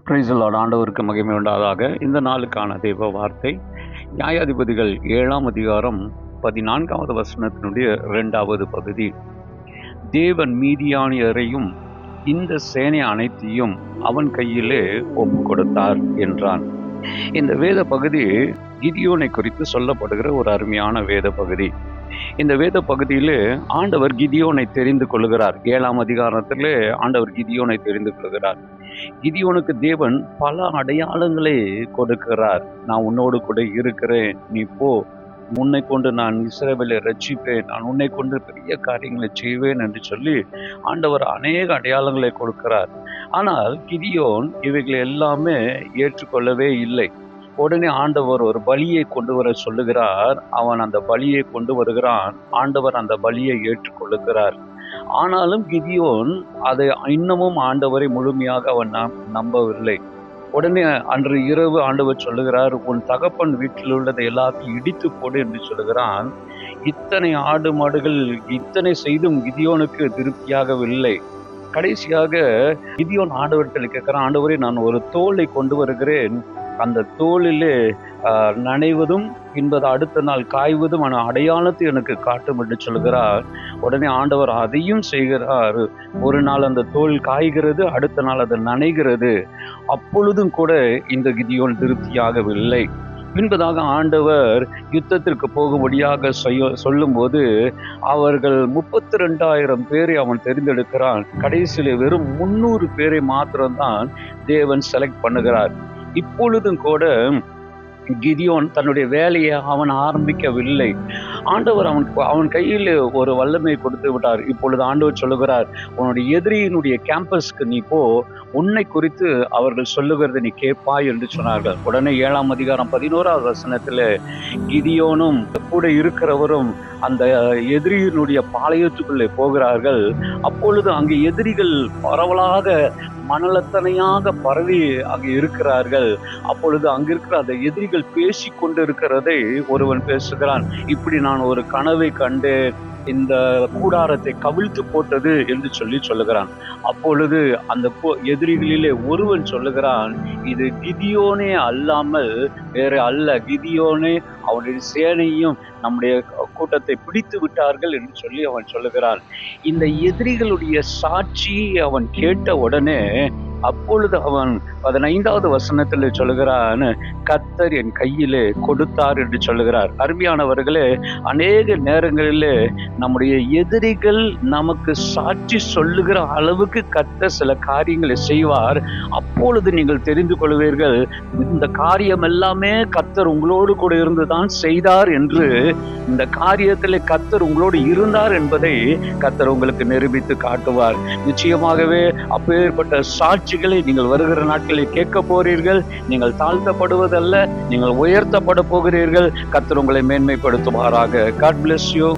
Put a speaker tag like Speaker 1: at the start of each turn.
Speaker 1: Praise the Lord. ஆண்டவருக்கு மகிமை உண்டாதாக. இந்த நாளுக்கான தேவ வார்த்தை நியாயாதிபதிகள் 7ஆம் அதிகாரம் 14வது வசனத்தினுடைய 2வது பகுதி. தேவன் மீதியானியரையும் இந்த சேனை அனைத்தையும் அவன் கையிலே ஒப்பு கொடுத்தார் என்றான். இந்த வேத பகுதி கிதியோனை குறித்து சொல்லப்படுகிற ஒரு அருமையான வேத பகுதி. இந்த வேத பகுதியிலே ஆண்டவர் கிதியோனை தெரிந்து கொள்கிறார். 7ஆம் அதிகாரத்திலே ஆண்டவர் கிதியோனை தெரிந்து கொள்கிறார். கிதியோனுக்கு தேவன் பல அடையாளங்களை கொடுக்கிறார். நான் உன்னோடு கூட இருக்கிறேன், நீ போ, உன்னை கொண்டு நான் இஸ்ரவேலை ரட்சிப்பேன், நான் உன்னை கொண்டு பெரிய காரியங்களை செய்வேன் என்று சொல்லி ஆண்டவர் அநேக அடையாளங்களை கொடுக்கிறார். ஆனால் கிதியோன் இவைகளை எல்லாமே ஏற்றுக்கொள்ளவே இல்லை. உடனே ஆண்டவர் ஒரு பலியை கொண்டு வர சொல்லுகிறார். அவன் அந்த பலியை கொண்டு வருகிறான். ஆண்டவர் அந்த பலியை ஏற்றுக்கொள்ளுகிறார். ஆனாலும் கிதியோன் அதை இன்னமும் ஆண்டவரை முழுமையாக அவன் நம்பவில்லை. உடனே அன்று இரவு ஆண்டவர் சொல்லுகிறார், உன் தகப்பன் வீட்டில் உள்ளதை எல்லாத்தையும் இடித்து போடு என்று சொல்லுகிறான். இத்தனை ஆடு மாடுகள் இத்தனை செய்தும் கிதியோனுக்கு திருப்தியாகவில்லை. கடைசியாக கிதியோன் ஆண்டவர்கிட்ட கேட்கிறான், ஆண்டவரே, நான் ஒரு தோலை கொண்டு வருகிறேன், அந்த தோலிலே நனைவதும் பின்பது அடுத்த நாள் காய்வதும் அடையாளத்தை எனக்கு காட்டும் என்று சொல்கிறார். உடனே ஆண்டவர் அதையும் செய்கிறார். ஒரு நாள் அந்த தோல் காய்கிறது, அடுத்த நாள் அது நனைகிறது. அப்பொழுதும் கூட இந்த கிதியோன் திருப்தியாகவில்லை. பின்பதாக ஆண்டவர் யுத்தத்திற்கு போகும்படியாக சொல்லும்போது அவர்கள் 32,000 பேரை அவன் தெரிந்தெடுக்கிறான். கடைசியில வெறும் 300 பேரை மாத்திரம்தான் தேவன் செலக்ட் பண்ணுகிறார். இப்பொழுதும் கூட கிதியோன் தன்னுடைய வேலையை அவன் ஆரம்பிக்கவில்லை. ஆண்டவர் அவன் கையில் ஒரு வல்லமை கொடுத்து விட்டார். இப்பொழுது ஆண்டவர் சொல்லுகிறார், உன்னுடைய எதிரியினுடைய கேம்பஸ்க்கு நீ போ, உன்னை குறித்து அவர்கள் சொல்லுகிறதை நீ கேட்பாய் என்று சொன்னார்கள். உடனே 7ஆம் அதிகாரம் 11வது வசனத்தில் கிதியோனும் கூட இருக்கிறவரும் அந்த எதிரியினுடைய பாளையத்துக்குள்ளே போகிறார்கள். அப்பொழுது அங்கே எதிரிகள் பரவலாக மணலத்தனையாக பரவி அங்கே இருக்கிறார்கள். அப்பொழுது அங்கிருக்கிற அந்த எதிரிகள் பேசி கொண்டு இருக்கிறதை ஒருவன் பேசுகிறான். இப்படி நான் ஒரு கனவை கண்டு இந்த கூடாரத்தை கவிழ்த்து போட்டது என்று சொல்லுகிறான். அப்பொழுது அந்த எதிரிகளிலே ஒருவன் சொல்லுகிறான், இது கிதியோனே அல்லாமல் வேற அல்ல, கிதியோனே அவனுடைய சேனையும் நம்முடைய கூட்டத்தை பிடித்து விட்டார்கள் என்று சொல்லி அவன் சொல்லுகிறான். இந்த எதிரிகளுடைய சாட்சியை அவன் கேட்ட உடனே அப்பொழுது அவன் 15வது வசனத்தில் சொல்லுகிறான், கர்த்தர் என் கையிலே கொடுத்தார் என்று சொல்லுகிறார். அருமையானவர்களே, அநேக நேரங்களிலே நம்முடைய எதிரிகள் நமக்கு சாட்சி சொல்லுகிற அளவுக்கு கர்த்தர் சில காரியங்களை செய்வார். அப்பொழுது நீங்கள் தெரிந்து கொள்வீர்கள், இந்த காரியம் எல்லாமே கர்த்தர் உங்களோடு கூட இருந்துதான் செய்தார் என்று. இந்த காரியத்திலே கர்த்தர் உங்களோடு இருந்தார் என்பதை கர்த்தர் உங்களுக்கு நிரூபித்து காட்டுவார். நிச்சயமாகவே அப்பேற்பட்ட சாட்சிகளை நீங்கள் வருகிற நாட்களில் கேட்க போறீர்கள். நீங்கள் தாழ்த்தப்படுவதல்ல, நீங்கள் உயர்த்தப்பட போகிறீர்கள். கர்த்தர் உங்களை மேன்மைப்படுத்துவாராக. God bless you.